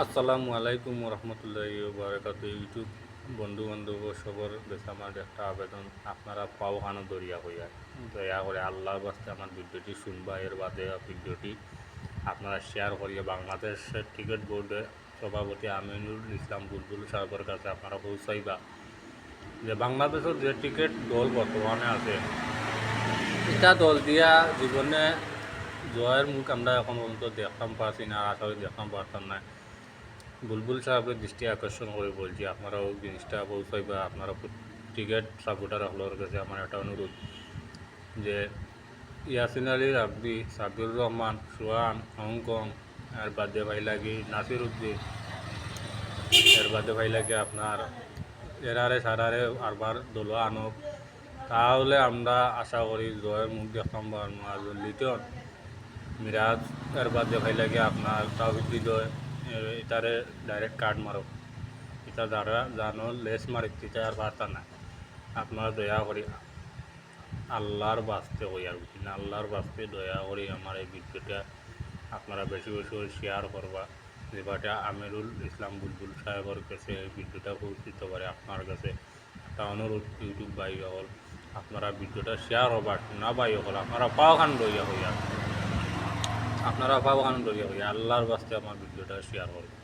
আসসালামু আলাইকুম রহমতুল্লাহি বারাকাতু। ইউটিউব বন্ধু বান্ধব সবর কাছে আমার একটা আবেদন, আপনারা পাও হানো দরিয়া হইয়া দয়া করে আল্লাহর বাস্তে আমার ভিডিওটি শুনবা। এর বাদে ভিডিওটি আপনারা শেয়ার করিয়ে বাংলাদেশের টিকিট বোর্ডের সভাপতি আমিনুল ইসলাম বুলবুল সাহেবের কাছে আপনারা পৌঁছাইবা যে বাংলাদেশের যে টিকিট দল বর্তমানে আছে এটা দল দিয়া জীবনে জয়ের মুখ আমরা এখন পর্যন্ত দেখতাম পারছি না, আশা করি দেখতাম পারতাম না। বুলবুল সাহেবের দৃষ্টি আকর্ষণ করে বলছি আপনারাও জিনিসটা পৌঁছাইবা। আপনারা টিকিট সাপোর্টার হলোর কাছে আমার একটা অনুরোধ যে ইয়াসিন আলী রাব্বি, সাবির রহমান, সোহান, হংকং, এর বাদে ভাই লাগে নাসির উদ্দিন, এর বাদে ভাই লাগে আপনার এরারে সারারে আরবার দোলো আনব, তাহলে আমরা আশা করি জয়ের মুখ দেখতাম পারবো। আর লিটন মিরাজ এর বাদে ভাই লাগে আপনার তাওহিদ হৃদয়, এটারে ডাইরেক্ট কার্ড মারো, এটা যারা জানো লেস মারি এটা আর পারতা না। আপনারা দয়া করি আল্লাহর বাস্তে হই আর বুঝি না, আল্লাহর বাস্তে দয়া করি আমার এই ভিডিওটা আপনারা বেশি বেশি করে শেয়ার করবা, যেটা আমিরুল ইসলাম বুলবুল সাহেবের কাছে এই ভিডিওটা পৌঁছিতে পারে। আপনার কাছে একটা অনুরোধ ইউটিউব ভাই হল, আপনারা ভিডিওটা শেয়ার হবা না ভাই হল, আপনারা পাও খান লইয়া হইয়া, আপনারা পাও খান লইয়া হইয়া আল্লাহর বাস্তে আমার ভিডিওটা শেয়ার করবেন।